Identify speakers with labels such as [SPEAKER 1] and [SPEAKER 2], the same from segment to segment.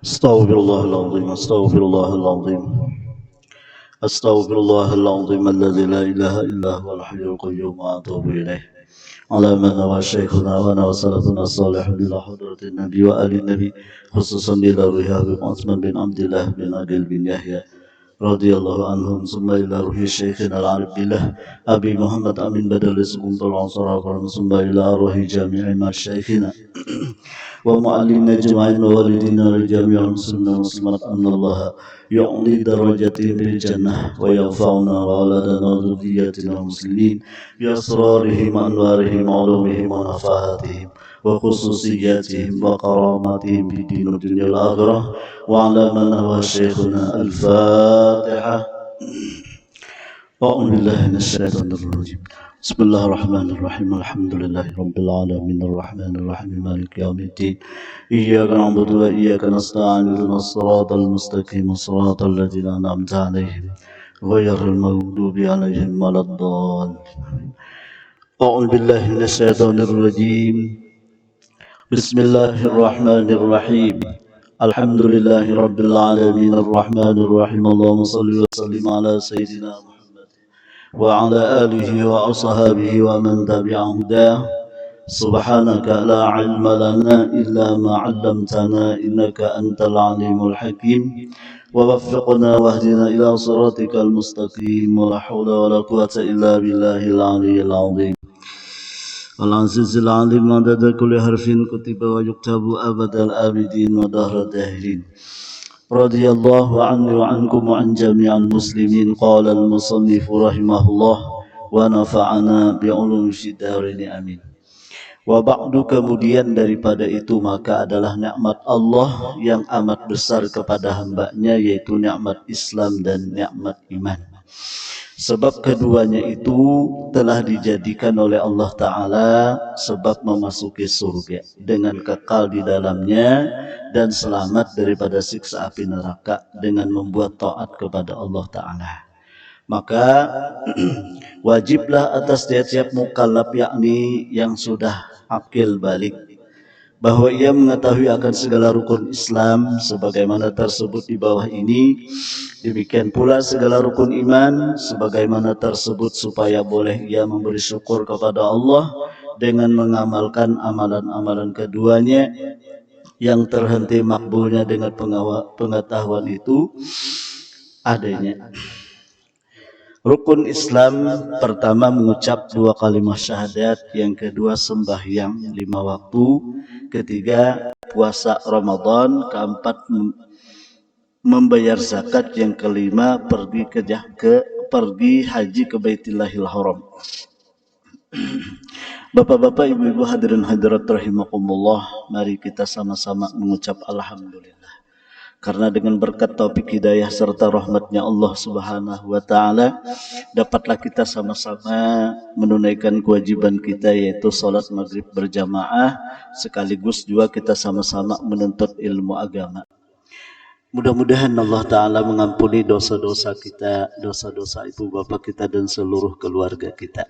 [SPEAKER 1] استغفر الله العظيم استغفر الله العظيم استغفر الله العظيم الذي لا اله الا هو الحي القيوم واتوب اليه على من نوى شيخنا ونوى سلفنا الصالح الى حضرة النبي وآل النبي خصوصا الى رهاب عثمان بن عبد الله بن عقيل بن يحيى رضي الله عنهم ثم إلى روح شيخنا العارف بالله أبي محمد أمين بدل سكون العنصر ثم إلى روح جميع مشايخنا ومعلمنا أجمعين ووالدينا لجميع المسلمين والمسلمات أن الله يعلي درجاتهم بالجنة وينفعنا وأولادنا وذرياتنا المسلمين بأسرارهم وأنوارهم وعلومهم ونفحاتهم وخصوصياتهم وكراماتهم في الدين والدنيا والآخرة وعلى من هو شيخنا الفاتحة. أعوذ بالله من الشيطان الرجيم بسم الله الرحمن الرحيم الحمد لله رب العالمين الرحمن الرحيم مالك يوم الدين إياك نعبد وإياك نستعين اهدنا الصراط المستقيم صراط الذين أنعمت عليهم غير المغضوب عليهم ولا الضالين. أعوذ بالله من الشيطان الرجيم بسم الله الرحمن الرحيم الحمد لله رب العالمين الرحمن الرحيم اللهم صل وسلم على سيدنا محمد وعلى آله وأصحابه ومن تبع هداه سبحانك لا علم لنا إلا ما علمتنا إنك أنت العليم الحكيم ووفقنا واهدنا إلى صراطك المستقيم ولا حول ولا قوة إلا بالله العلي العظيم العزيز العليم عدد كل حرف كتب ويكتب أبد الآبدين ودهر الداهرين رضي الله عني وعنكم وعن جميع المسلمين. قال المصنف رحمه الله ونفعنا بعلوم الدارين amin. Wa ba'du, kemudian daripada itu maka adalah nikmat Allah yang amat besar kepada hambanya, yaitu nikmat Islam dan nikmat iman. Sebab keduanya itu telah dijadikan oleh Allah Ta'ala sebab memasuki surga dengan kekal di dalamnya dan selamat daripada siksa api neraka dengan membuat taat kepada Allah Ta'ala. Maka wajiblah atas tiap-tiap mukallaf, yakni yang sudah akil balik, bahwa ia mengetahui akan segala rukun Islam sebagaimana tersebut di bawah ini. Demikian pula segala rukun iman sebagaimana tersebut, supaya boleh ia memberi syukur kepada Allah dengan mengamalkan amalan-amalan keduanya yang terhenti makbulnya dengan pengetahuan itu adanya. Rukun Islam pertama mengucap 2 kalimat syahadat, yang kedua sembahyang 5 waktu, ketiga puasa Ramadan, keempat membayar zakat, yang kelima pergi haji ke Baitillahil Haram. Bapak-bapak, ibu-ibu, hadirin hadirat rahimakumullah, mari kita sama-sama mengucap alhamdulillah. Karena dengan berkat taufik hidayah serta rahmatnya Allah Subhanahu wa Ta'ala, dapatlah kita sama-sama menunaikan kewajiban kita, yaitu salat maghrib berjamaah, sekaligus juga kita sama-sama menuntut ilmu agama. Mudah-mudahan Allah Ta'ala mengampuni dosa-dosa kita, dosa-dosa ibu bapak kita dan seluruh keluarga kita.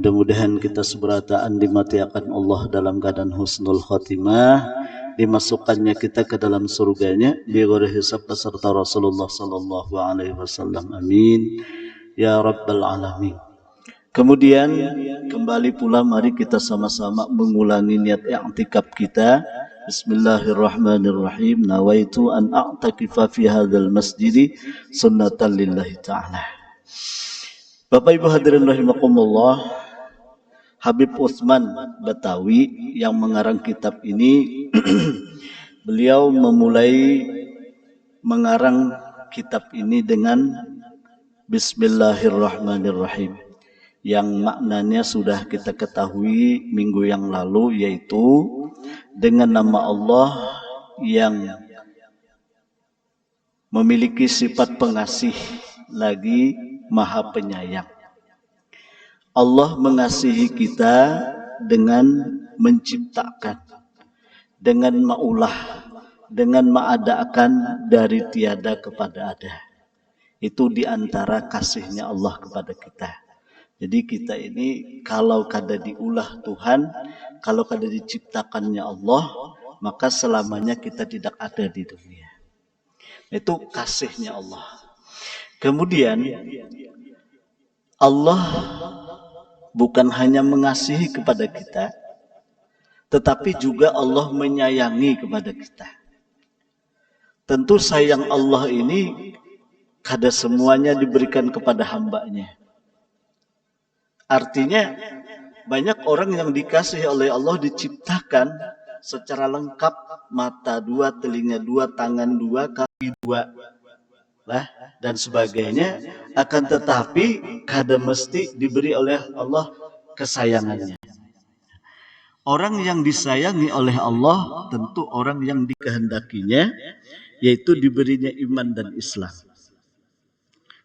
[SPEAKER 1] Mudah-mudahan kita seberataan dimatiakan Allah dalam keadaan husnul khotimah, dimasukkannya kita ke dalam surganya bighairi hisab beserta Rasulullah sallallahu alaihi wasallam. Amin ya rabbal alamin. Kemudian kembali pula mari kita sama-sama mengulangi niat i'tikaf kita. Bismillahirrahmanirrahim. Nawaitu an a'takifa fi hadzal masjid sunnatan lillahi ta'ala. Bapak Ibu hadirin rahimakumullah, Habib Utsman Batawi yang mengarang kitab ini beliau memulai mengarang kitab ini dengan Bismillahirrahmanirrahim, yang maknanya sudah kita ketahui minggu yang lalu, yaitu dengan nama Allah yang memiliki sifat pengasih lagi maha penyayang. Allah mengasihi kita dengan menciptakan, dengan maulah, dengan mengadakan dari tiada kepada ada. Itu diantara kasihnya Allah kepada kita. Jadi kita ini kalau kada diulah Tuhan, kalau kada diciptakannya Allah, maka selamanya kita tidak ada di dunia. Itu kasihnya Allah. Kemudian Allah bukan hanya mengasihi kepada kita, tetapi juga Allah menyayangi kepada kita. Tentu sayang Allah ini kada semuanya diberikan kepada hambanya. Artinya banyak orang yang dikasihi oleh Allah diciptakan secara lengkap, mata dua, telinga dua, tangan dua, kaki dua, lah dan sebagainya. Akan tetapi kada mesti diberi oleh Allah kesayangannya. Orang yang disayangi oleh Allah tentu orang yang dikehendakinya, yaitu diberinya iman dan Islam.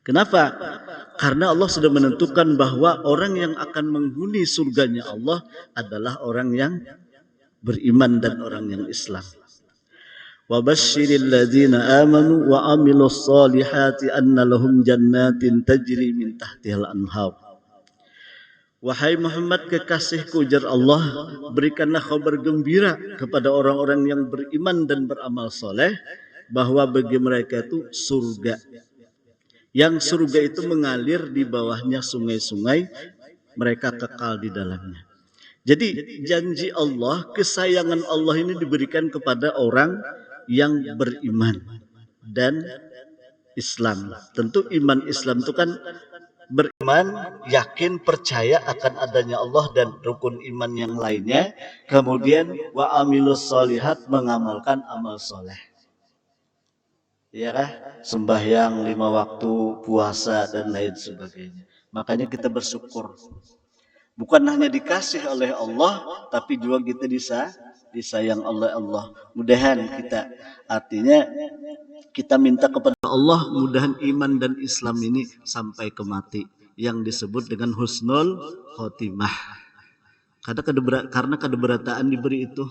[SPEAKER 1] Kenapa? Karena Allah sudah menentukan bahwa orang yang akan menghuni surganya Allah adalah orang yang beriman dan orang yang Islam. Wa basyiril ladzina amanu wa amilus solihati anna lahum jannatin tajri min tahtihal anhar. Wahai Muhammad, kekasihku, ujar Allah, berikanlah kabar gembira kepada orang-orang yang beriman dan beramal soleh bahwa bagi mereka itu surga. Yang surga itu mengalir di bawahnya sungai-sungai, mereka kekal di dalamnya. Jadi janji Allah, kesayangan Allah ini diberikan kepada orang yang beriman dan Islam. Tentu iman Islam itu kan beriman, yakin, percaya akan adanya Allah dan rukun iman yang lainnya. Kemudian wa amilus solihat, mengamalkan amal soleh. Ya kah? Sembahyang 5 waktu, puasa dan lain sebagainya. Makanya kita bersyukur. Bukan hanya dikasih oleh Allah, tapi juga kita disayang oleh Allah. Mudahan kita, artinya kita minta kepada Allah, mudahan iman dan Islam ini sampai ke mati, yang disebut dengan husnul khotimah. Karena keberatan diberi itu,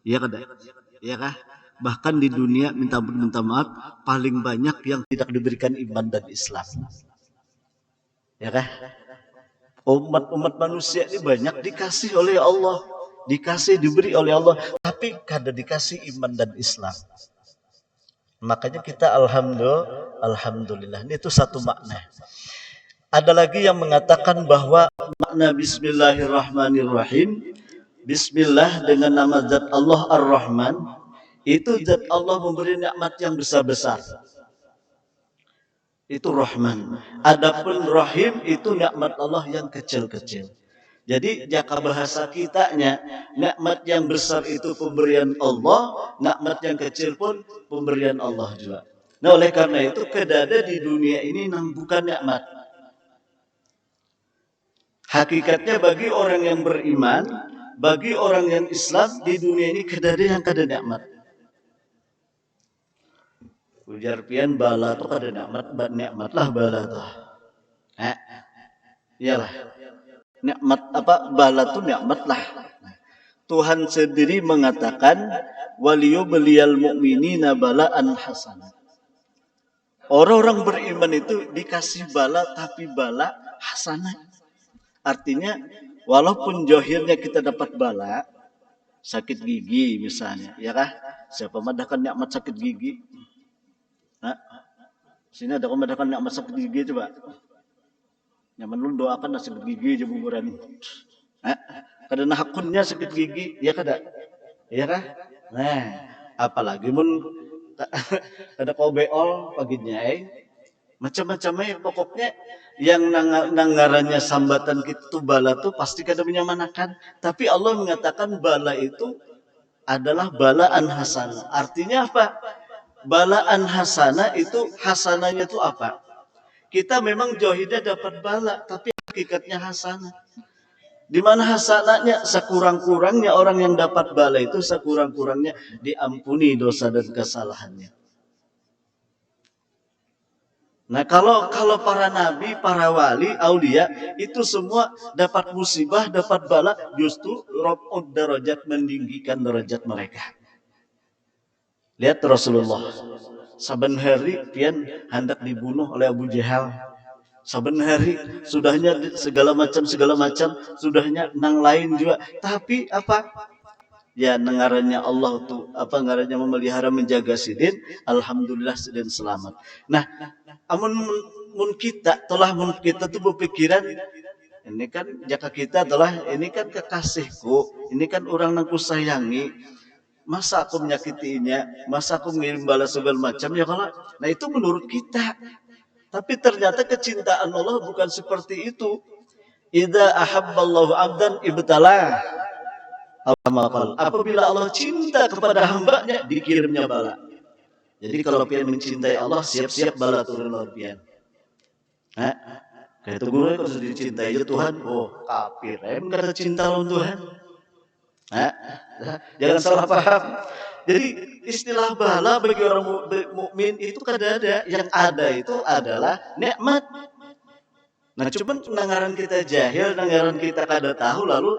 [SPEAKER 1] ya kada, ya kah? Bahkan di dunia minta maaf paling banyak yang tidak diberikan iman dan Islam. Ya kah? Umat manusia ini banyak dikasih oleh Allah, diberi oleh Allah, tapi kada dikasih iman dan Islam. Makanya kita alhamdulillah. Itu satu makna. Ada lagi yang mengatakan bahwa makna Bismillahirrahmanirrahim, Bismillah dengan nama zat Allah Ar-Rahman, itu zat Allah memberi nikmat yang besar-besar. Itu Rahman. Adapun Rahim itu nikmat Allah yang kecil-kecil. Jadi jika bahasa kitanya, nikmat yang besar itu pemberian Allah, nikmat yang kecil pun pemberian Allah juga. Nah, oleh karena itu kedada di dunia ini bukan nikmat. Hakikatnya bagi orang yang beriman, bagi orang yang Islam, di dunia ini kedada yang kada nikmat. Ujar pian bala tu kada nikmat lah bala tu. Iyalah. Nikmat apa? Bala tu nikmat lah. Tuhan sendiri mengatakan waliyubliyal mu'minina bala'an hasanah. Orang-orang beriman itu dikasih bala, tapi bala hasanah. Artinya walaupun johirnya kita dapat bala, sakit gigi misalnya, ya kah? Siapa madahkan nikmat sakit gigi? Nah, sini ada madahkan nikmat sakit gigi coba. Nyaman lu doakan sakit gigi aja buburan. Kada nahakunnya sakit gigi, ya kada? Ya kah? Nah, apalagi mun ada kau beol paginya macam-macamnya pokoknya yang nanggarannya sambatan kita tuh bala tuh pasti kada menyamanakan. Tapi Allah mengatakan bala itu adalah balaan hasanah. Artinya apa? Balaan hasanah itu hasanahnya itu apa? Kita memang jauhidnya dapat bala, tapi hakikatnya hasanah. Di mana hasanahnya? Sekurang-kurangnya orang yang dapat bala itu sekurang-kurangnya diampuni dosa dan kesalahannya. Nah, kalau para nabi, para wali, aulia itu semua dapat musibah, dapat bala, justru rob'ud darajat, meninggikan derajat mereka. Lihat Rasulullah, saben hari pian hendak dibunuh oleh Abu Jahal. Saben hari sudahnya segala macam, sudahnya nang lain juga. Tapi apa? Ya nengarannya Allah tuh apa ngarannya memelihara menjaga sidin, alhamdulillah sidin selamat. Nah, amun mun kita telah mun kita tuh berpikiran ini kan jaka kita telah ini kan kekasihku, ini kan orang yang ku sayangi, masa aku menyakitinya, masa aku ngirim balas segala macam ya kalau, nah itu menurut kita. Tapi ternyata kecintaan Allah bukan seperti itu. Idza ahabballahu abdan ibtalah. Apabila Allah cinta kepada hambanya, dikirimnya bala. Jadi kalau pian mencintai Allah, siap-siap bala turun lawan pian. Hah? Kayak itu gue kalau sudah dicintai aja Tuhan, oh kafir, emang gak ada cinta lawan Tuhan. Hah? Jangan salah paham. Jadi istilah bala bagi orang mukmin itu kada ada. Yang ada itu adalah nikmat. Nah, cuman pendengaran kita jahil, pendengaran kita kada tahu, lalu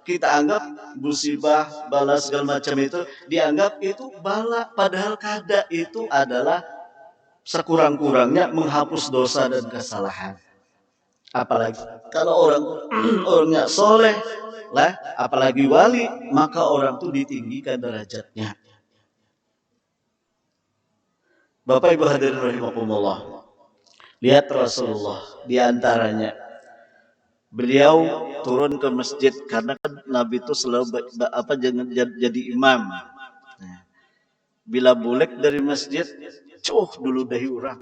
[SPEAKER 1] kita anggap musibah, bala segala macam itu dianggap itu bala, padahal kada, itu adalah sekurang-kurangnya menghapus dosa dan kesalahan. Apalagi kalau orangnya soleh lah, apalagi wali, maka orang itu ditinggikan derajatnya. Bapak Ibu hadirin rahimakumullah, lihat Rasulullah diantaranya beliau turun ke masjid karena kan Nabi itu selalu jangan jadi imam. Nah, bila bulek dari masjid, dulu dahi orang.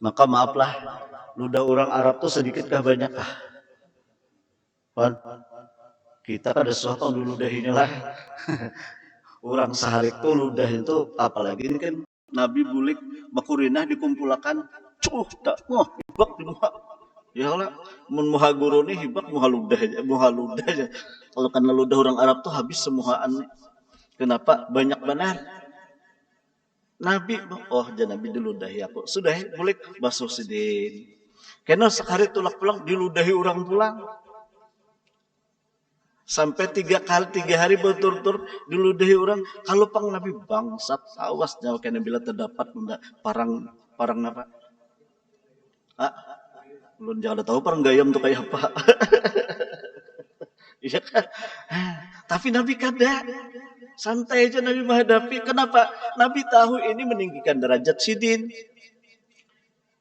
[SPEAKER 1] Maka maaflah, ludah orang Arab tuh sedikit kah banyak kah? Pan, kita kan ada sesuatu dulu dahinya lah. Orang sehari itu ludah itu, apalagi ini kan Nabi bulek makurinah dikumpulkan, tak ibak di muka. Ya lah, mun muha guru nih hibak muha ludah aja. Kalau karena ludah orang Arab tuh habis semuaan. Kenapa? Banyak benar. Nabi, oh jangan Nabi diludahi aku. Sudah boleh basuh sidin. Karena sekali tulak pulang diludahi orang pulang. Sampai 3 hari berturut-turut diludahi orang. Kalau pang Nabi bangsat awas nyawa kena bila terdapat parang apa? Belum jangan tahu perang gayam tuh kayak apa. Iya kan? Tapi Nabi kada. Santai aja Nabi menghadapi. Kenapa? Nabi tahu ini meninggikan derajat sidin.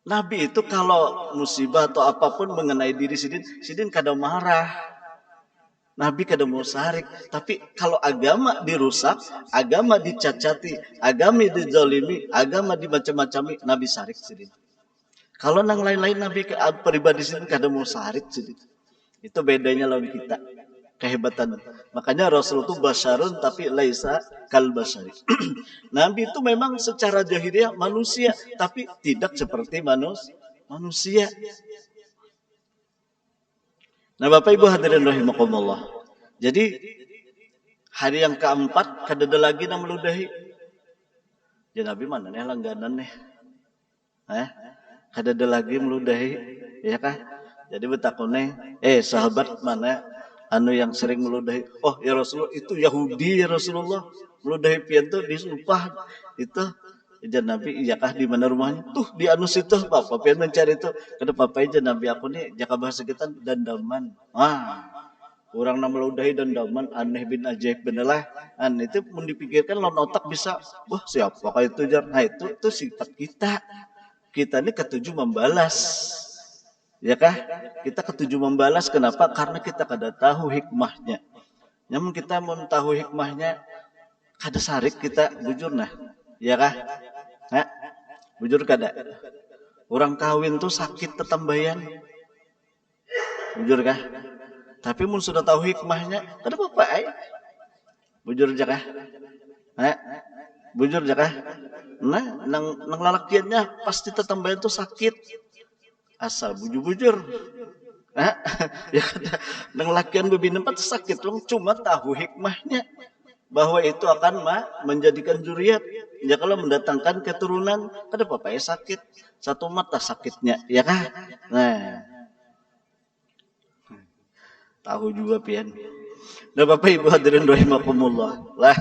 [SPEAKER 1] Nabi itu kalau musibah atau apapun mengenai diri sidin kada marah. Nabi kada mau sarik. Tapi kalau agama dirusak, agama dicacati, agama dizalimi, agama dimacam-macami, Nabi sarik sidin. Kalau nang lain-lain Nabi pribadi sini kada mau sarit jadi. Itu bedanya lawan kita. Kehebatan. Makanya Rasul itu basyarun tapi laisa kal basyari. Nabi itu memang secara jahiliyah manusia tapi tidak seperti manusia. Nah, Bapak Ibu hadirin rahimakumullah. Jadi hari yang keempat kada ada lagi na meludahi. Ya Nabi mana nih langganan nih. Kada ada lagi meludahi, ya kah? Jadi betakone, sahabat mana anu yang sering meludahi? Oh ya Rasulullah, itu Yahudi ya Rasulullah, meludahi pian tuh disumpah itu. Ya Nabi, iya kah di mana rumahnya? Tuh di anu situ, bapak pian mencari itu. Kada apa aja Nabi aku nih, jaka bahasa kita dandaman. Orang nama meludahi dandaman aneh bin ajaib benelah. Itu mau dipikirkan lawan otak bisa, wah siapa kayak itu jar? Nah itu sifat kita. Kita ini ketujuh membalas, ya kah? Kita ketujuh membalas. Kenapa? Karena kita kada tahu hikmahnya. Namun kita mau tahu hikmahnya, kada sarik kita bujur nah, ya kah? Bujur kada. Orang kawin tuh sakit tetambayan, bujur kah? Tapi mun sudah tahu hikmahnya, kada apa-apa bujur aja kah? Bujur aja kah? Nah, nang lalakiannya pasti tetambayan tuh sakit. Asal bujur-bujur. Ya kada nang lakian bebina tuh sakit long cuma tahu hikmahnya bahwa itu akan menjadikan zuriat. Ya kalau mendatangkan keturunan, kada apa-apa sakit. Satu mata sakitnya, ya kah? Nah. Tahu juga pian. Nah, Bapak Ibu hadirin rahimakumullah. Lah.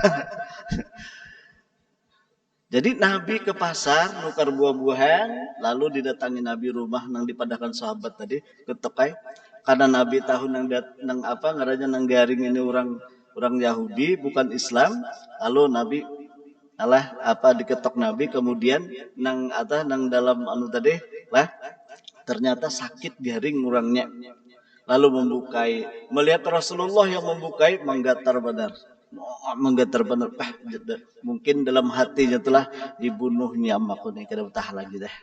[SPEAKER 1] Jadi Nabi ke pasar nukar buah-buahan, lalu didatangi Nabi rumah nang dipadakan sahabat tadi ketekai. Karena Nabi tahu nang garing ini orang orang Yahudi bukan Islam, lalu Nabi diketok Nabi, kemudian nang dalam anu tadi lah ternyata sakit garing orangnya, lalu membukai, melihat Rasulullah yang membukai, menggetar benar, mungkin dalam hatinya telah dibunuhnya aku nih, kada betah lagi dah.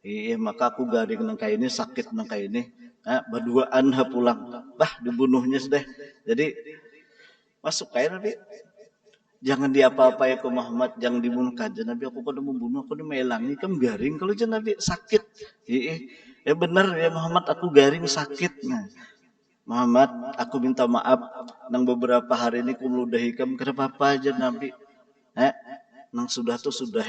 [SPEAKER 1] Iya, maka aku garing nang kayak ini, sakit nang kayak ini, berduaan pulang, dibunuhnya sudah. Jadi masuk kayak Nabi, jangan diapa-apai ke Muhammad, jangan dibunuh kaja Nabi, aku kada membunuh, aku udah melangi, kamu garing kalau jangan Nabi sakit. Ya benar ya Muhammad, aku garing sakit. Nah, Muhammad, aku minta maaf nang beberapa hari ini aku meludahi kamu, kenapa apa aja Nabi. Nang sudah tuh sudah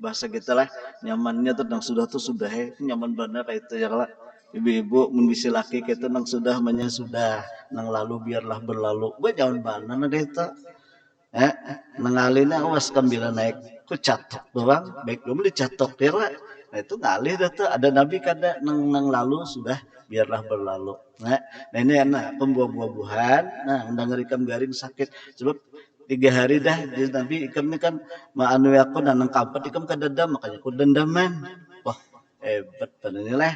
[SPEAKER 1] bahasa kita lah nyamannya tuh nang sudah tuh sudah nyaman benar itu ya lah. Ibu-ibu membisi laki kita nang sudah sudah, nang lalu biarlah berlalu. Gue jangan mana ada itu. Nangalina awas kambilan naik ku catok doang, baik belum dicatok ya lah. Nah itu ngalih dah tuh, ada Nabi kada nang lalu sudah biarlah berlalu. Nah ini pembuah-buahan, ngerikan garing sakit sebab 3 hari dah jadi Nabi ikam ini kan maanu aku nang kampet ikam kadendam, makanya ku dendaman. Wah hebat bener ini lah.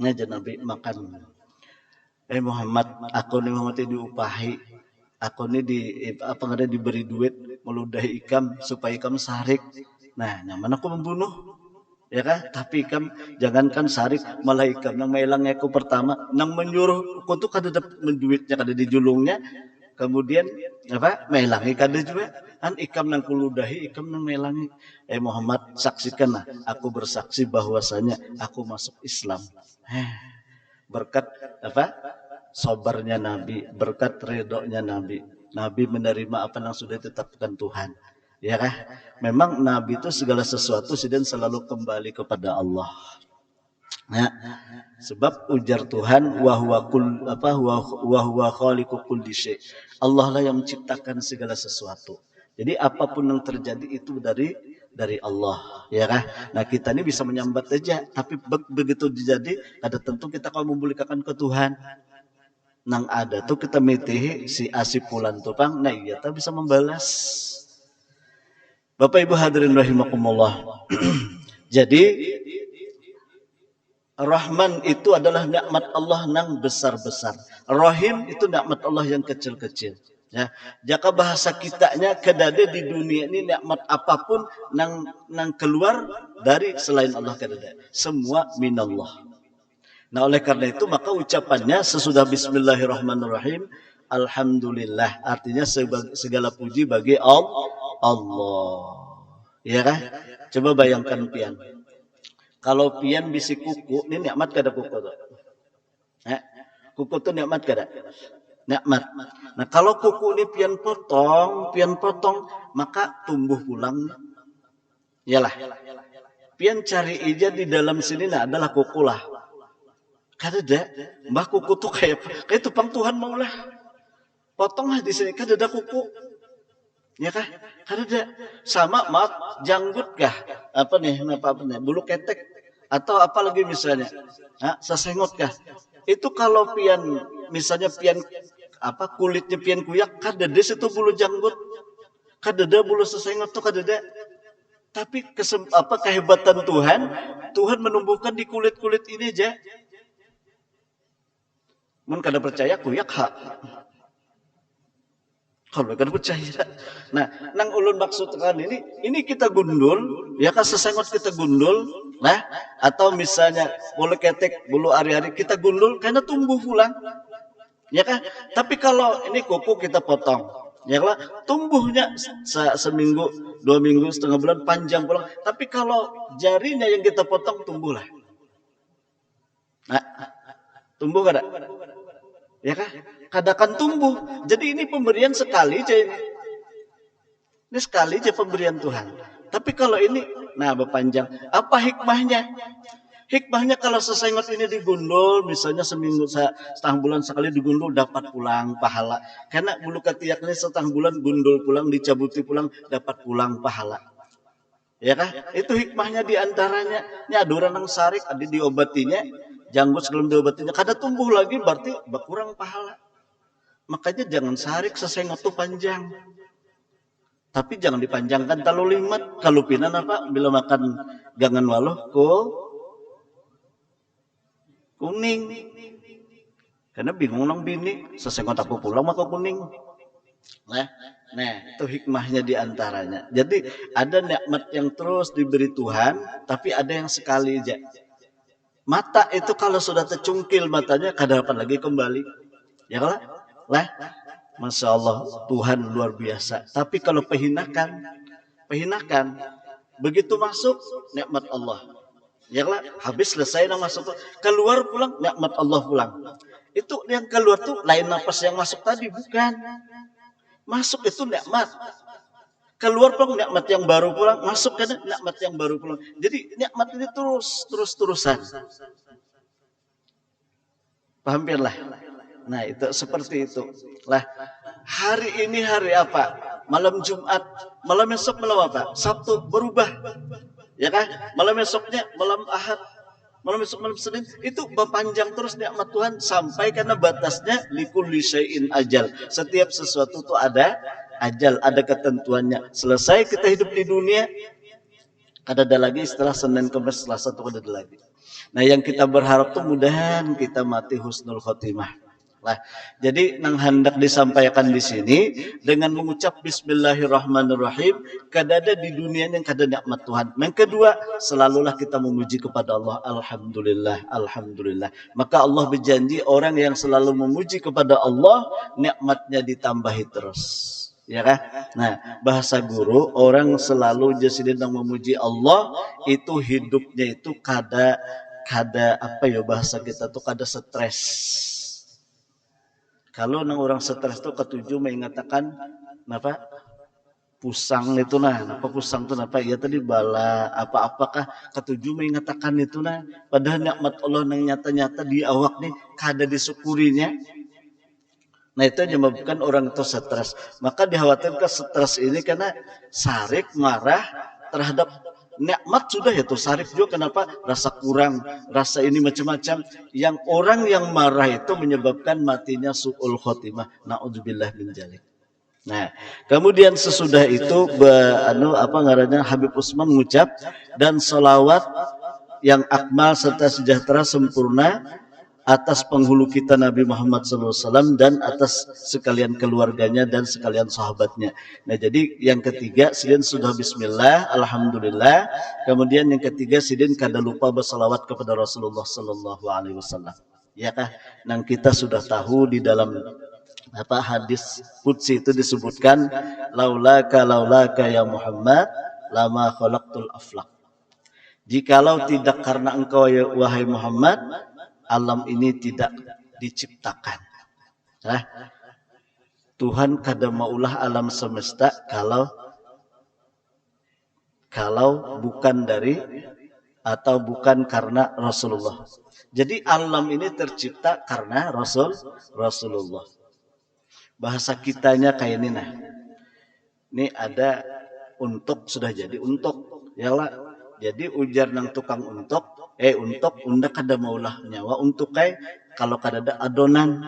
[SPEAKER 1] Nah jadi Nabi makan. Muhammad, aku nih Muhammad diupahi, aku nih diberi duit meludahi ikam supaya ikam sarik. Nah, nyaman aku membunuh, ya kan? Tapi ikam jangankan sarik, malah ikam nang mailang aku pertama, nang menyuruh aku tuh kada dapat menduitnya, kada dijulungnya, kemudian mailangi kada juga. Kan ikam nang kuludahi, ikam nang mailangi. Muhammad, saksikanlah, aku bersaksi bahwasanya aku masuk Islam. Berkat sabarnya Nabi, berkat ridhonya Nabi. Nabi menerima apa yang sudah ditetapkan Tuhan. Ya kan? Memang Nabi itu segala sesuatu dan selalu kembali kepada Allah. Nah, sebab ujar Tuhan wa huwa khaliqu kulli syai. Allah lah yang menciptakan segala sesuatu. Jadi apapun yang terjadi itu dari Allah, ya kan? Nah kita ini bisa menyambat saja, tapi begitu terjadi, ada tentu kita kalau memulihkan ke Tuhan. Nang ada tuh kita mitihi si asipulan tupang, nah iya kita bisa membalas. Bapak Ibu hadirin rahimakumullah. Jadi Rahman itu adalah nikmat Allah nang besar-besar. Rahim itu nikmat Allah yang kecil-kecil. Ya, jika bahasa kitanya kedada di dunia ini nikmat apapun nang keluar dari selain Allah kedada. Semua minallah. Nah oleh karena itu maka ucapannya sesudah Bismillahirrahmanirrahim, Alhamdulillah, artinya segala puji bagi Allah. Ya kan? Coba bayangkan pian. Kalau pian bisi kuku, ini nikmat kada kuku tuh. Kuku tuh nikmat kada? Nikmat. Nah kalau kuku ini pian potong, maka tumbuh pulang. Yalah. Pian cari ija di dalam sini adalah kuku lah. Kada ada, mbah kuku tuh kayak tupang Tuhan maulah. Potonglah di sini, kada ada kuku. Ya kah? Kada ada. Sama maaf, janggut kah? Apa nih? Bulu ketek atau apa lagi misalnya? Sesengot kah? Itu kalau pian misalnya pian kulitnya pian kuyak, kada ada situ bulu janggut. Kada ada bulu sesengot tuh kada ada. Tapi kehebatan Tuhan menumbuhkan di kulit-kulit ini aja. Mun kada percaya kuyak hak. Kalau kada percaya. Nah, nang ulun maksudkan ini kita gundul, ya kan sesengot kita gundul, nah atau misalnya bulu ketek, bulu ari-ari kita gundul karena tumbuh pulang. Ya kan? Tapi kalau ini kuku kita potong, ya kan? Tumbuhnya seminggu, 2 minggu, setengah bulan panjang pulang. Tapi kalau jarinya yang kita potong tumbuhlah. Nah, tumbuh kada? Ya kan? Kadakan tumbuh. Jadi ini pemberian sekali aja ini. Ini sekali aja pemberian Tuhan. Tapi kalau ini, nah berpanjang. Apa hikmahnya? Hikmahnya kalau sesengot ini digundul, misalnya seminggu, setengah bulan sekali digundul, dapat pulang pahala. Karena bulu ketiak ini setengah bulan gundul pulang, dicabuti pulang, dapat pulang pahala. Ya kan? Itu hikmahnya diantaranya. Ini ada orang yang sarik, ada diobatinya. Janggut sebelum diobatinya kada tumbuh lagi berarti berkurang pahala. Makanya jangan sarik sesengot tuh panjang. Tapi jangan dipanjangkan terlalu limat. Kalau pinan apa? Bila makan gangan waloh kuning. Karena bingung nang bini, sesengot aku pulang maka kuning. Nah, itu hikmahnya diantaranya. Jadi ada nikmat yang terus diberi Tuhan, tapi ada yang sekali aja. Mata itu kalau sudah tercungkil matanya, kapan lagi kembali? Ya kan? Lah, Masya Allah, Tuhan luar biasa. Tapi kalau pehinakan, begitu masuk nikmat Allah. Ya kan? Habis selesai masuk, keluar pulang nikmat Allah pulang. Itu yang keluar tuh lain nafas yang masuk tadi, bukan. Masuk itu nikmat. Keluar pulang nikmat yang baru pulang, masuk kan nikmat yang baru pulang. Jadi nikmat ini terus-terusan. Paham lah. Nah, itu seperti itu. Lah, hari ini hari apa? Malam Jumat. Malam esok malam apa? Sabtu berubah. Ya kan? Malam esoknya malam Ahad. Malam esok malam Senin itu berpanjang terus nikmat Tuhan sampai karena batasnya likulli syai'in ajal. Setiap sesuatu itu ada ajal, ada ketentuannya. Selesai kita hidup di dunia, ada lagi setelah Senin Kamis Selasa itu ada lagi. Nah, yang kita berharap tuh mudahan kita mati husnul khotimah. Lah, jadi nang hendak disampaikan di sini dengan mengucap Bismillahirrahmanirrahim, kadada di dunia yang kada nikmat Tuhan. Yang kedua, selalulah kita memuji kepada Allah. Alhamdulillah, alhamdulillah. Maka Allah berjanji orang yang selalu memuji kepada Allah, nikmatnya ditambahi terus. Ya kan? Nah, bahasa guru, orang selalu sedang memuji Allah, itu hidupnya itu kada apa ya bahasa kita tuh kada stres. Kalau orang stres tuh ketujuh mengatakan apa? Pusang itu apa pusang itu apa? Ya tadi bala apa-apakah ketujuh mengatakan itu padahal nikmat Allah yang nyata-nyata di awak nih kada disyukurinya. Nah, itu yang menyebabkan orang itu stres. Maka dikhawatirkan stres ini karena sarik marah terhadap nikmat sudah ya tuh sarif juga, kenapa rasa kurang, rasa ini macam-macam. Yang orang yang marah itu menyebabkan matinya su'ul khotimah. Naudzubillah min dzalik. Nah, kemudian sesudah itu Habib Utsman mengucap dan salawat yang akmal serta sejahtera sempurna atas penghulu kita Nabi Muhammad SAW dan atas sekalian keluarganya dan sekalian sahabatnya. Nah, jadi yang ketiga sidin sudah bismillah, alhamdulillah. Kemudian yang ketiga sidin kada lupa bersalawat kepada Rasulullah SAW. Ya kah? Nang kita sudah tahu di dalam hadis qudsi itu disebutkan laulaka ya Muhammad lama khalaqtul aflaq. Jikalau tidak karena engkau ya wahai Muhammad, alam ini tidak diciptakan. Nah, Tuhan kada maulah alam semesta kalau bukan dari atau bukan karena Rasulullah. Jadi alam ini tercipta karena Rasulullah. Bahasa kitanya kayak ini Ini ada untuk sudah jadi untuk ya lah. Jadi ujar nang tukang untuk undak kada maulah nyawa untuk kalau kada ada adonan.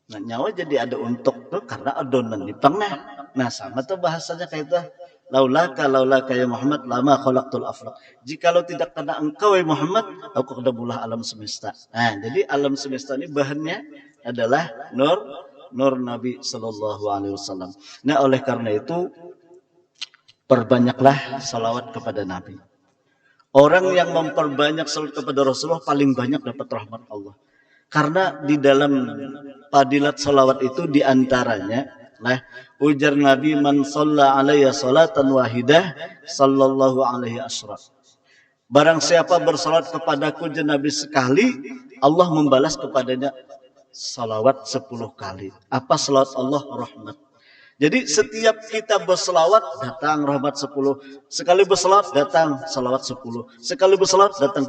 [SPEAKER 1] Nah, nyawa jadi ada untuk tuh karena adonan dipang Nah, sama tuh bahasanya kayak itu. Laulaka ya Muhammad lama khalaqtul aflaq. Jikalau tidak karena engkau ya Muhammad, aku kada maulah alam semesta. Nah, jadi alam semesta ini bahannya adalah nur Nabi sallallahu alaihi wasallam. Nah, oleh karena itu perbanyaklah salawat kepada Nabi. Orang yang memperbanyak salawat kepada Rasulullah paling banyak dapat rahmat Allah. Karena di dalam padilat salawat itu diantaranya, ujar Nabi man shalla alaiya salatan wahidah sallallahu alaihi asyraf. Barang siapa bersalat kepadaku Nabi sekali, Allah membalas kepadanya salawat 10 kali. Apa salawat Allah? Rahmat. Jadi setiap kita berselawat datang rahmat 10. Sekali berselawat datang salawat 10. Sekali berselawat datang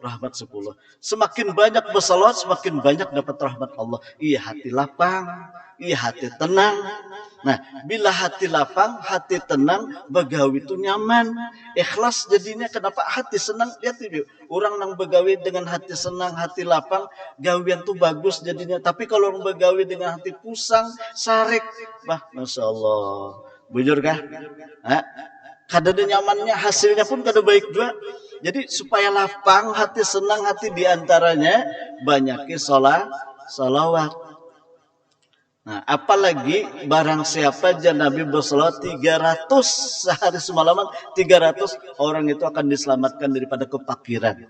[SPEAKER 1] rahmat 10. Semakin banyak bersalawat, semakin banyak dapat rahmat Allah. Iya hati lapang, iya hati tenang. Nah, bila hati lapang, hati tenang, begawi itu nyaman, ikhlas jadinya. Kenapa hati senang? Lihat itu, orang yang begawi dengan hati senang, hati lapang, gawian tuh bagus jadinya. Tapi kalau orang begawi dengan hati pusang, sarik, bah, masya Allah, bujur kah? Kada ada nyamannya, hasilnya pun kada baik juga. Jadi supaya lapang, hati senang, hati diantaranya banyaki salawat. Nah, apalagi barang siapa aja Nabi bersalawat 300 sehari semalaman, 300 orang itu akan diselamatkan daripada kepakiran.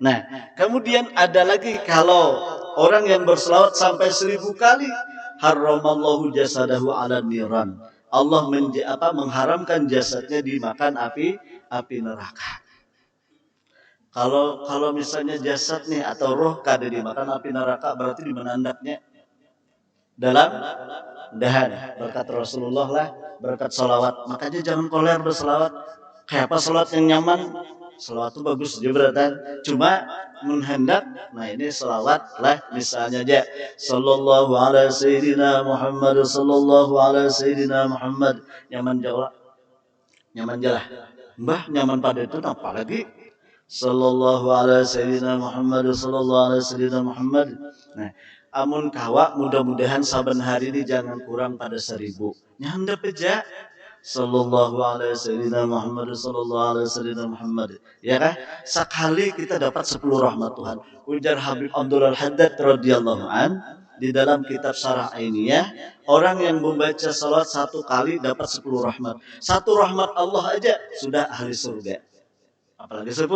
[SPEAKER 1] Nah, kemudian ada lagi kalau orang yang bersalawat sampai 1000 kali, haramallahu jasadahu ala niran. Allah mengharamkan jasadnya dimakan api neraka. Kalau misalnya jasad nih atau roh kada dimakan api neraka, berarti di mana hendaknya? Dalam dahan. Berkat Rasulullah lah, berkat salawat. Makanya jangan koler bersalawat. Kayak apa salawat yang nyaman? Salawat itu bagus juga, cuma menghendak. Nah ini salawat lah, misalnya aja sallallahu alaihi sayyidina Muhammad, sallallahu alaihi sayyidina Muhammad. Nyaman jalah mbah, nyaman pada itu apa lagi sallallahu alaihi sayyidina Muhammad, sallallahu alaihi sayyidina Muhammad. Nah, amun kawa mudah-mudahan saban hari ini jangan kurang pada 1000. Nyandap aja sallallahu alaihi sayyidina Muhammad, sallallahu alaihi sayyidina Muhammad. Ya kan? Sekali kita dapat 10 rahmat Tuhan. Ujar Habib Abdul Al-Haddad radhiyallahu an di dalam kitab Syarah Ainiyah, orang yang membaca salat 1 kali dapat 10 rahmat. 1 rahmat Allah aja sudah ahli surga. Apalagi 10.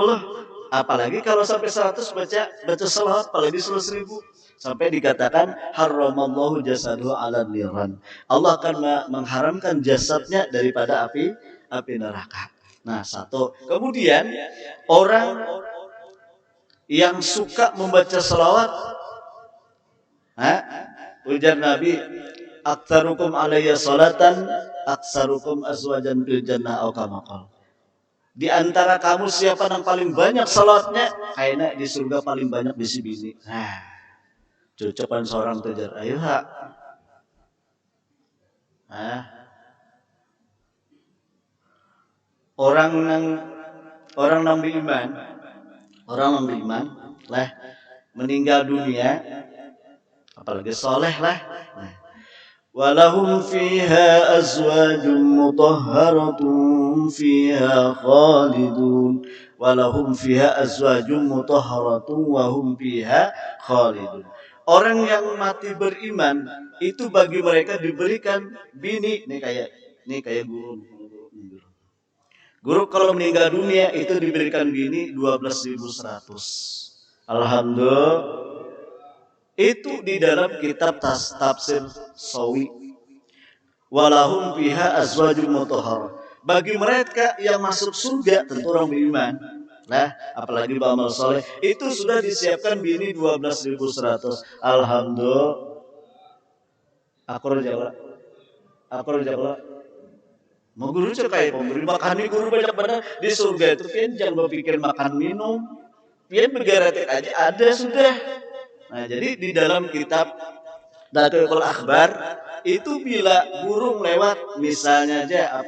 [SPEAKER 1] Apalagi kalau sampai 100 baca salat, apalagi 1000. Sampai dikatakan haramallahu jasadu ala niran. Allah akan mengharamkan jasadnya daripada api neraka. Nah, 1. Kemudian orang yang suka membaca salawat, ujar Nabi, aktsarukum alayya salatan aktsarukum azwajan fil jannah au kama qala. Di antara kamu siapa yang paling banyak salawatnya? Kayaknya di surga paling banyak bisi-bisi. Nah, cucupan seorang tujar, ayo hak. Orang yang beriman lah meninggal dunia, apalagi soleh lah. Nah, walahum fiha azwajum mutahharatun fiha khalidun. Walahum fiha azwajum mutahharatun wa hum fiha khalidun. Orang yang mati beriman itu bagi mereka diberikan bini. Ini kayak guru kalau meninggal dunia itu diberikan bini 12.100. Alhamdulillah. Itu di dalam kitab tafsir Sawi. Walahum fiha azwajum mutahhar. Bagi mereka yang masuk surga, tentu orang beriman. Nah, apalagi beramal soleh, itu sudah disiapkan bini 12.100. Alhamdulillah. Aku rejak. Mau guru kayak pemberi makan nih, guru banyak benar di surga itu. Pian jangan berpikir makan minum, pian bergaratik aja ada sudah. Nah, jadi di dalam kitab Datul Akhbar itu bila burung lewat, misalnya aja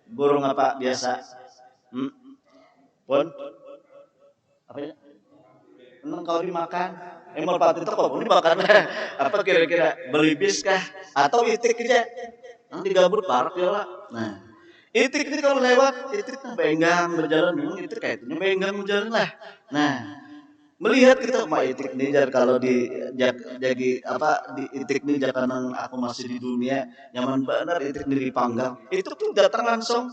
[SPEAKER 1] burung apa biasa, pon apa ya? Kalau dimakan, merpati itu kok dimakan apa kira-kira belibis kah atau itik aja? Nanti digabur parak ya lah. Nah, itik ini kalau lewat, itik benggang berjalan, memang itik kayak itu benggang berjalan lah. Nah, melihat kita itik ini kalau di itik ini jangan aku masih di dunia nyaman benar, itik ini dipanggang. Itu tuh datang langsung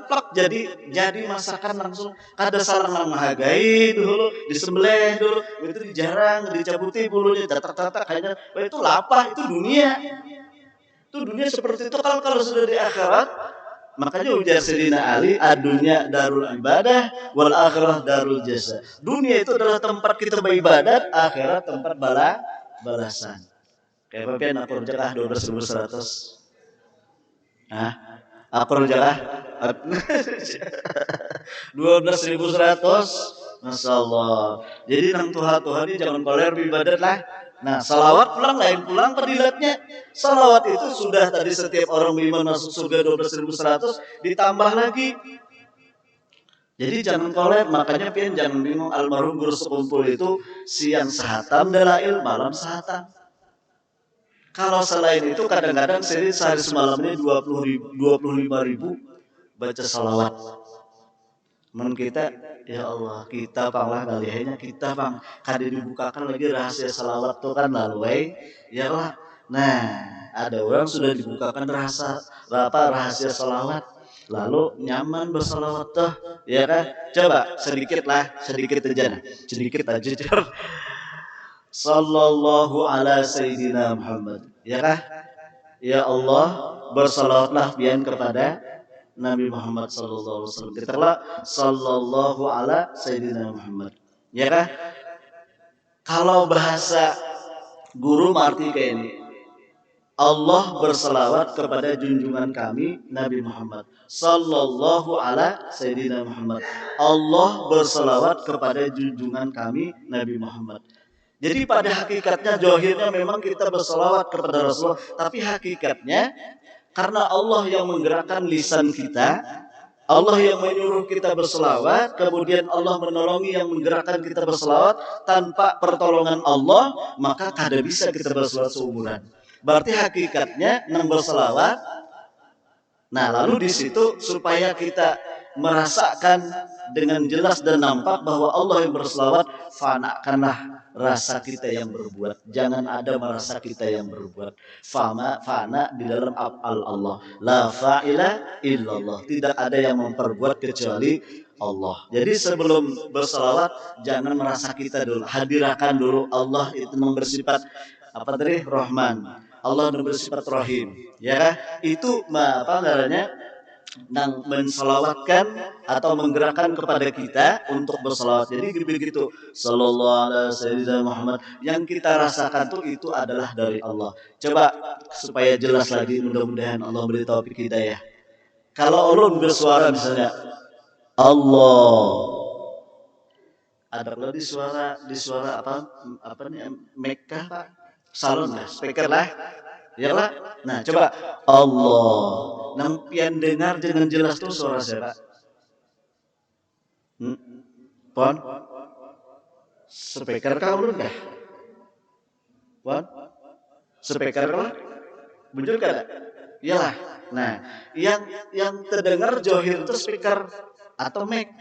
[SPEAKER 1] plak jadi masakan langsung. Kada salah menghargai dulu, disembelih dulu, itu dijarang, dicabuti bulunya, tatak kayaknya itu lapar, itu dunia. Itu dunia seperti itu. Kalau sudah di akhirat, makanya ujar Sayyidina Ali, adunya darul ibadah, wal akhirah darul jasa. Dunia itu adalah tempat kita beribadat, akhirat tempat balasan. Kayak apa aku rejekah 12.100. Aku jalah 12.100. Masya Allah. Jadi nang Tuhan ini jangan koler ibadat lah. Nah, salawat pulang lain pulang padilatnya. Salawat itu sudah tadi setiap orang beriman masuk surga 12.100 ditambah lagi. Jadi jangan koler, makanya pian jangan bingung almarhum guru sekumpul itu siang sehatam dalail, malam sehatam. Kalau selain itu kadang-kadang sehari semalam ini 25.000 baca salawat. Men kita, ya Allah, kita panglah galihnya kita bang, kada dibukakan lagi rahasia salawat tuh kan lalu, ya Allah. Nah, ada orang sudah dibukakan rahasia salawat, lalu nyaman bersalawat tuh, ya kan? Coba sedikit aja, Sallallahu ala Sayyidina Muhammad, ya kan? Ya Allah, bersalawatlah pian kepada Nabi Muhammad sallallahu alaihi wasallam. Katakanlah sallallahu ala Sayyidina Muhammad. Ya kan? Kalau bahasa guru arti kayak ini. Allah berselawat kepada junjungan kami Nabi Muhammad sallallahu ala Sayyidina Muhammad. Allah berselawat kepada junjungan kami Nabi Muhammad. Jadi pada hakikatnya zahirnya memang kita berselawat kepada Rasulullah, tapi hakikatnya karena Allah yang menggerakkan lisan kita, Allah yang menyuruh kita berselawat, kemudian Allah menolongi yang menggerakkan kita berselawat. Tanpa pertolongan Allah, maka kada bisa kita berselawat seumuran. Berarti hakikatnya nang berselawat. Nah, lalu di situ supaya kita merasakan dengan jelas dan nampak bahwa Allah yang berselawat, fanakanlah rasa kita yang berbuat. Jangan ada merasa kita yang berbuat. Fana di dalam af'al Allah. La fa'ila illallah. Tidak ada yang memperbuat kecuali Allah. Jadi sebelum berselawat jangan merasa kita dulu. Hadirkan dulu Allah itu bersifat apa tadi? Rahman. Allah bersifat Rahim. Ya, itu apa namanya? Nang menselawatkan atau menggerakkan kepada kita untuk berselawat. Jadi begitu sallallahu alaihi wasallam Muhammad yang kita rasakan tuh itu adalah dari Allah. Coba supaya jelas lagi, mudah-mudahan Allah beri taufik hidayah. Kalau ulun bersuara misalnya Allah, ada lo di suara apa nih Mekah Pak, salon lah, speaker lah. Ya lah. Nah, coba Allah. Nampian dengar dengan jelas tuh suara siapa? Pon? Speaker kau ulun kah? Pon? Speaker kau? Muncul kada? Iyalah. Nah, yang terdengar johir itu speaker atau mic.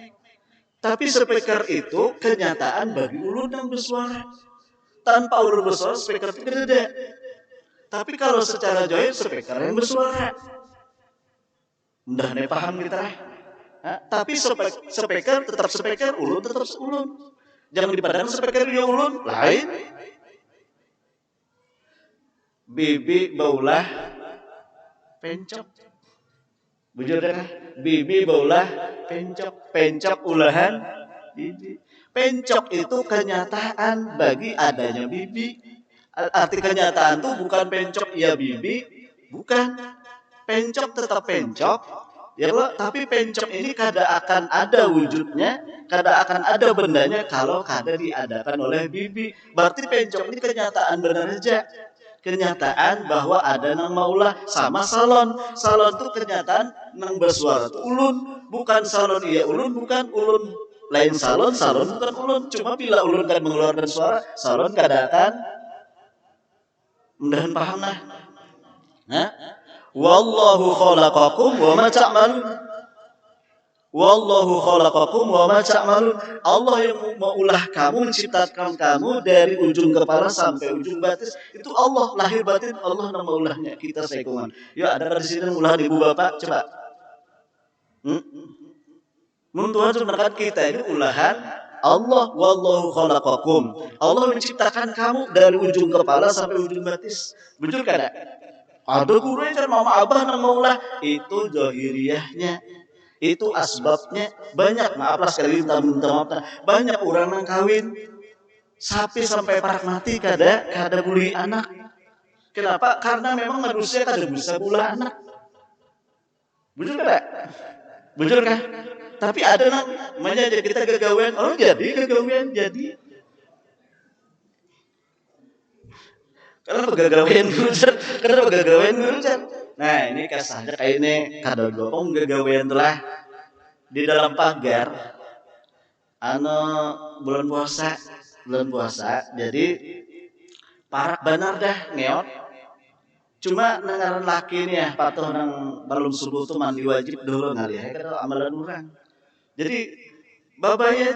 [SPEAKER 1] Tapi speaker itu kenyataan bagi ulun yang bersuara. Tanpa ulun bersuara, speaker itu tidak. Tapi kalau secara johir, speaker yang bersuara. Mudah nih paham kita. Tapi speaker tetap speaker, ulun tetap ulun. Jangan dipandang speaker dia ulun lain. Bibi baulah pencok. Bujur dah. Bibi baulah pencok ulahan bibi. Pencok itu kenyataan bagi adanya bibi. Arti kenyataan tuh bukan pencok ya bibi, bukan. Pencok tetap pencok, ya Allah, tapi pencok ini kada akan ada wujudnya, kada akan ada bendanya kalau kada diadakan oleh bibi. Berarti pencok ini kenyataan benar aja. Kenyataan bahwa ada nang maulah sama salon. Salon itu kenyataan nang bersuara tuh ulun, bukan salon iya ulun, bukan ulun lain salon bukan ulun. Cuma bila ulun kan mengeluarkan suara, salon kada akan. Mudahan paham lah. Wallahu khalaqakum wa ma ta'malun. Wallahu khalaqakum wa ma ta'malun. Allah yang mengulah kamu, menciptakan kamu dari ujung kepala sampai ujung batis. Itu Allah, lahir batin Allah yang mengulahnya. Kita sekungan. Ya, ada di sini ulah ibu bapak, coba. Tuhan menekan kita ini ulahan Allah. Wallahu khalaqakum. Allah menciptakan kamu dari ujung kepala sampai ujung batis. Betul kada? Ada guru yang mama abah nang maulah, itu zahiriyahnya. Itu asbabnya banyak. Maaflah sekali minta maaf. Banyak orang nang kawin sapi sampai parak mati kada buli anak. Kenapa? Karena memang manusia kada bisa bula anak. Bujur kan? Bujur kan? Tapi ada namanya kita gagawian, orang jadi gagawian jadi. Kenapa gagawian gurujan? Kenapa gagawian gurujan? Nah ini kasahnya kayak ini kada gopong gagawian telah di dalam pagar anu bulan puasa jadi parak benar dah ngeot cuma nengaran laki nih ya patuh nang balum subuh tuh mandi wajib dulu ngali ya kada amalan orang jadi babaya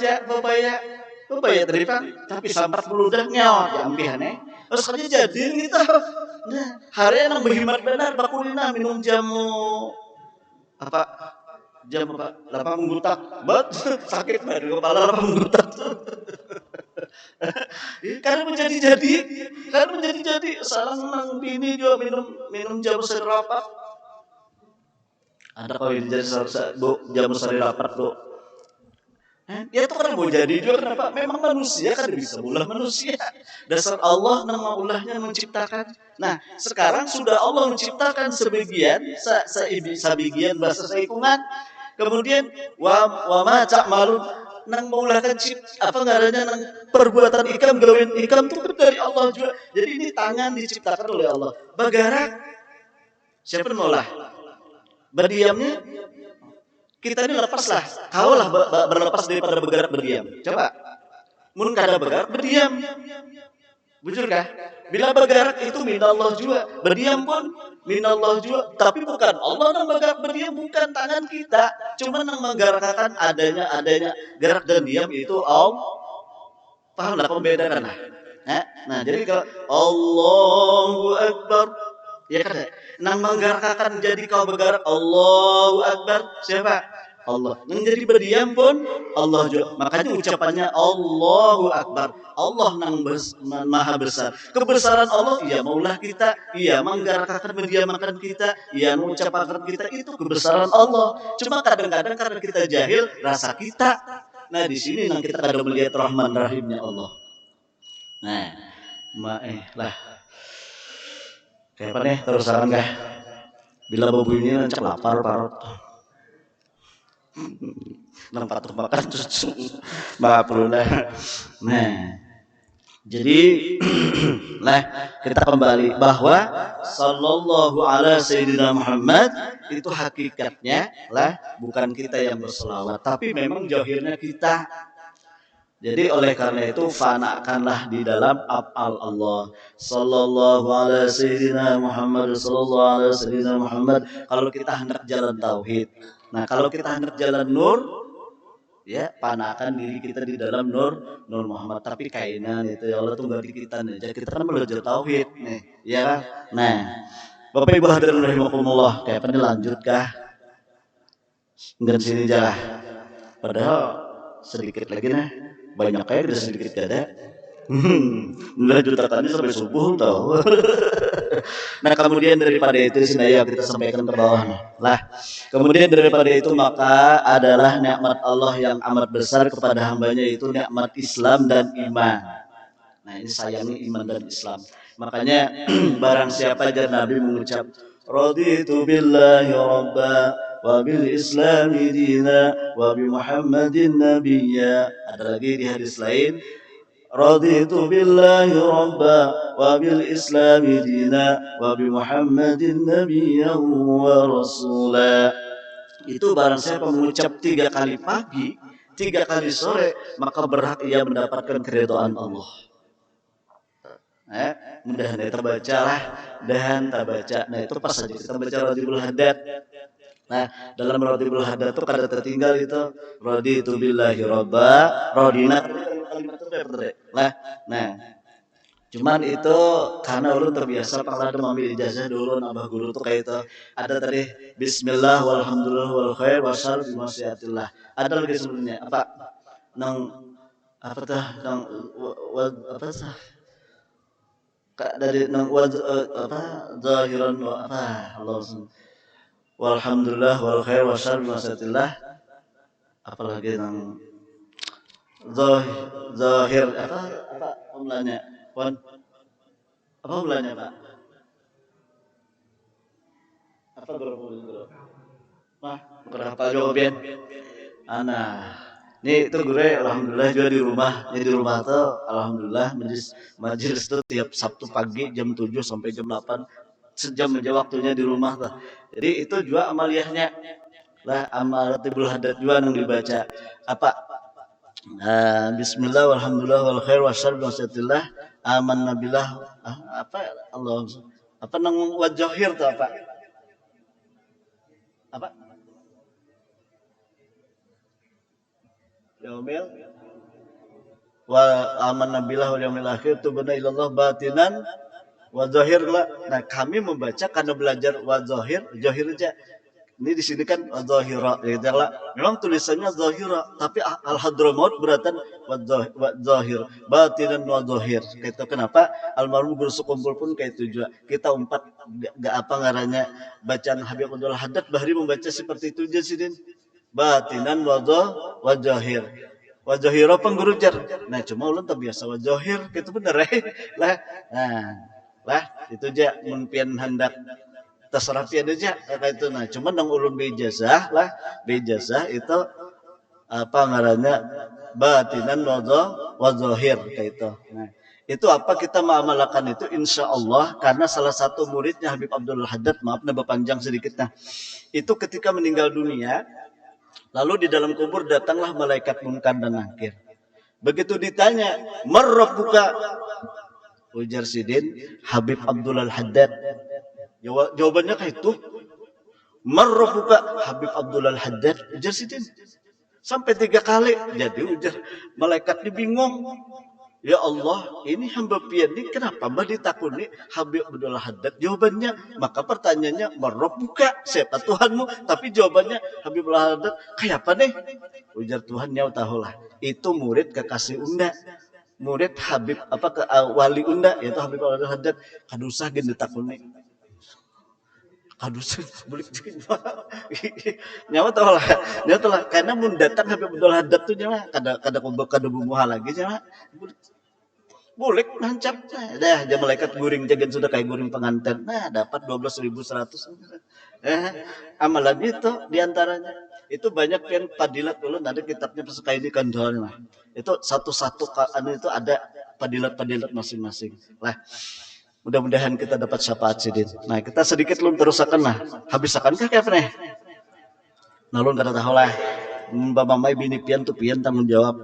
[SPEAKER 1] dari pan tapi sampat dah ngeot ya ampihannya terus kerja jadi gitu nah hari nang berhemat benar bakulina minum jamu apa jam apa lapang menggutak bat sakit banget kepala lapang menggutak karena menjadi salah nang bini juga minum jamu sari rapat ada kau yang jadi jamu sari rapat tuh ya itu kan mau jadi juga kenapa memang manusia kan bisa ulah manusia dasar Allah nama ulahnya menciptakan nah sekarang sudah Allah menciptakan sebagian sebagian bahasa seikungan kemudian wa ma ta'malun nang maulakan apa ngarannya nang perbuatan ikam gawin ikam itu dari Allah juga jadi ini tangan diciptakan oleh Allah bagarak siapa maulah berdiamnya kita ini lepaslah kaulah berlepas daripada bergerak berdiam coba mun kada bergerak berdiam bujur kah bila bergerak itu minallah juga berdiam pun minallah juga tapi bukan Allah yang bergerak berdiam bukan tangan kita cuma yang menggerakkan adanya gerak dan diam itu Allah paham lah pembedakan lah nah jadi kalau Allahu Akbar ya kan nang menggerakkan jadi kau bergerak Allahu Akbar siapa Allah yang jadi berdiam pun Allah juga makanya ucapannya Allahu Akbar Allah nang maha besar kebesaran Allah iya maulah kita iya menggerakkan mendiamkan kita iya mengucapkan kita itu kebesaran Allah cuma kadang-kadang karena kita jahil rasa kita nah di sini nang kita kadang melihat Rahman Rahimnya Allah nah lah kayak apa nih terus saran kah bila babu ini rancak lapar parot nampak tuh makan terus maaf lah nah jadi lah kita kembali bahwa sallallahu alaihi sayyidina Muhammad itu hakikatnya lah bukan kita yang berselawat tapi memang jahirnya kita jadi oleh karena itu fanakanlah di dalam af'al Allah sallallahu alaihi sayyidina Muhammad sallallahu alaihi sayyidina Muhammad kalau kita hendak jalan tauhid nah kalau kita hendak jalan nur ya panakan diri kita di dalam nur Muhammad tapi kainan itu ya Allah tuh bagi kita nih jadi kita kan belajar tauhid nih ya kan nah Bapak Ibu hadirin rahimakumullah kayak apa nih lanjutkah enggak sini jalan padahal sedikit lagi nih banyak kayak udah sedikit ada melanjutkannya sampai subuh tahu nah kemudian daripada itu sini ya kita sampaikan ke bawah lah kemudian daripada itu maka adalah nikmat Allah yang amat besar kepada hambanya itu nikmat Islam dan iman nah ini sayangnya iman dan Islam makanya barang siapa aja Nabi mengucap raditu billahi rabba wa bil islami dina wa bi muhammadin nabiyya ada lagi di hadis lain raditu billahi rabba wa bil islami dina wa bi muhammadin nabiyya wa rasula itu barang siapa mengucap 3 kali pagi 3 kali sore maka berhak ia mendapatkan keridhaan Allah mudah-mudahan kita baca lah dan tak baca nah itu pas saja kita baca Radibul Haddad nah dalam Radibul Haddad itu kada tertinggal itu raditu billahi rabba radina kalimat itu lah nah cuman itu karena ulun terbiasa pernah ada mengambil ijazah dulu abah guru tuh kayak itu ada tadi bismillah walhamdulillah wal khair wasal bimasyiatillah ada lagi sebelumnya apa nang apa tuh nang apa sah dari nang apa zahiran apa Allah walhamdulillah wal khair wasal bimasyiatillah apalagi nang zahir apa umlanya wan apa umlanya Pak apa berapa Mah, berapa jawaban? Anak. Ini itu gue alhamdulillah juga di rumah. Jadi di rumah tuh alhamdulillah majelis tuh tiap Sabtu pagi jam 7 sampai jam 8 sejam aja waktunya di rumah tuh. Jadi itu juga amaliyahnya lah amal tibul hadat juga yang dibaca apa bismillah walhamdulillah wal khair wasyarr wasatillah aman nabilah apa Allah apa nang wajahir tuh apa yaumil wa aman nabilah wal yaumil akhir tubna ilallah batinan wa zahir lah. Nah, kami membaca karena belajar wa zahir aja. Ini di sini kan zahira gitu lah. Memang tulisannya zahira, tapi al hadramaut beratan wa zahir, batinan wa zahir. Itu kenapa almarhum guru sekumpul pun kayak itu juga. Kita umpat gak apa ngarannya bacaan Habib Abdul Haddad Bahri membaca seperti itu aja sih, batinan wa zahir. Wajahiro penggurujar. Nah, cuma ulun tak biasa wajahir, gitu bener lah. Nah, lah itu aja mungkin hendak terserah pian aja kayak itu. Nah, cuma nang ulun bejazah lah, bejazah itu apa ngarannya batinan wa zahir kayak itu. Nah, itu apa kita mengamalkan itu insya Allah karena salah satu muridnya Habib Abdul Haddad, maaf nambah panjang sedikit. Nah, itu ketika meninggal dunia, lalu di dalam kubur datanglah malaikat munkar dan nakir. Begitu ditanya, "Marrabbuka?" Ujar Sidin, Habib Abdul Haddad. Jawabannya kayak itu. "Marrabbuka?" Habib Abdul Haddad. Ujar Sidin. Sampai 3 kali. Jadi ujar malaikat bingung. Ya Allah, ini hamba pian ini kenapa mbak ditakuni Habib Abdul Haddad? Jawabannya, maka pertanyaannya, "Marrabbuka?" Siapa Tuhanmu? Tapi jawabannya Habib Abdul Haddad, kayak apa nih? Ujar Tuhannya tahulah. Itu murid kekasih Unda. Murid Habib apa ke wali Unda yaitu Habib Abdul Haddad. Kadusah gen ditakuni. Kadusah bulik nyawa tahu lah karena mun datang Habib Abdul Haddad tuh nyawa kada bumuha lagi nyawa bulik nancap dah jam malaikat guring jagan sudah kayak guring pengantin. Nah, dapat 12.100. Amalan itu diantaranya itu banyak yang padilat dulu ada kitabnya pesuka ini kandalnya. Itu satu-satu anu itu ada padilat-padilat masing-masing. Lah, mudah-mudahan kita dapat syafaat sidin. Nah, kita sedikit belum terusakan lah. Habis akan kah kayak nih? Nah, lu kada tahu lah. Mbak Mamai bini pian tuh pian tanggung jawab.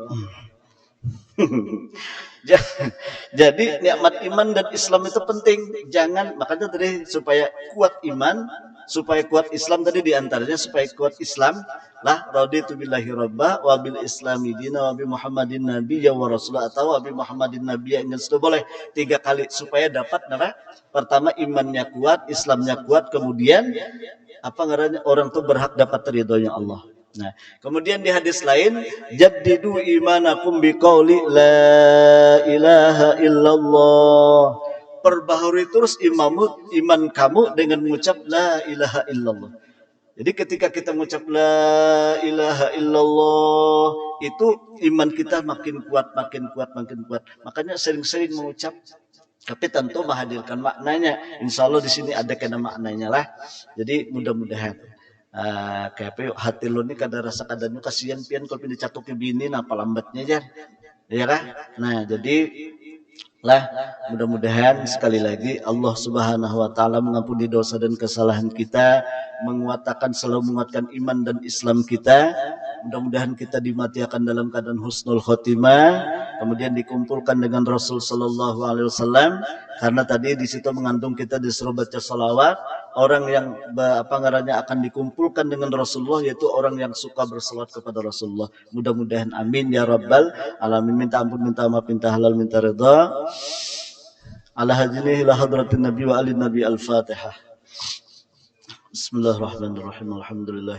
[SPEAKER 1] Jadi nikmat iman dan Islam itu penting. Jangan makanya tadi supaya kuat iman, supaya kuat Islam tadi diantaranya supaya kuat Islam lah raditu billahi rabba wa bil islami dina wa bi Muhammadin nabiyya wa rasul atau wa bi Muhammadin nabiyya itu boleh 3 kali supaya dapat nara pertama imannya kuat, Islamnya kuat, kemudian apa ngarannya orang tuh berhak dapat ridhonya Allah. Nah, kemudian di hadis lain, jaddidu imanakum biqauli la ilaha illallah. Perbaharui terus iman kamu dengan mengucap la ilaha illallah. Jadi ketika kita mengucap la ilaha illallah, itu iman kita makin kuat, makin kuat, makin kuat. Makanya sering-sering mengucap, tapi tentu menghadirkan maknanya. Insya Allah di sini ada kena maknanya lah. Jadi mudah-mudahan. Kayak hati lu nih kada rasa kadanya kasihan pian kalau pindah catuki bini apa lambatnya aja ya kan. Nah jadi lah mudah-mudahan sekali lagi Allah Subhanahu wa taala mengampuni dosa dan kesalahan kita, selalu menguatkan iman dan Islam kita. Mudah-mudahan kita dimatikan dalam keadaan husnul khotimah, kemudian dikumpulkan dengan Rasul sallallahu alaihi wasallam karena tadi di situ mengandung kita disuruh baca salawat. Orang yang apa ngarannya akan dikumpulkan dengan Rasulullah yaitu orang yang suka bersalawat kepada Rasulullah. Mudah-mudahan amin ya rabbal alamin. Minta ampun, minta maaf, minta halal, minta ridha. Ala hadinihi la hadratin nabi wa alin nabi al-fatihah. Bismillahirrahmanirrahim. Alhamdulillah.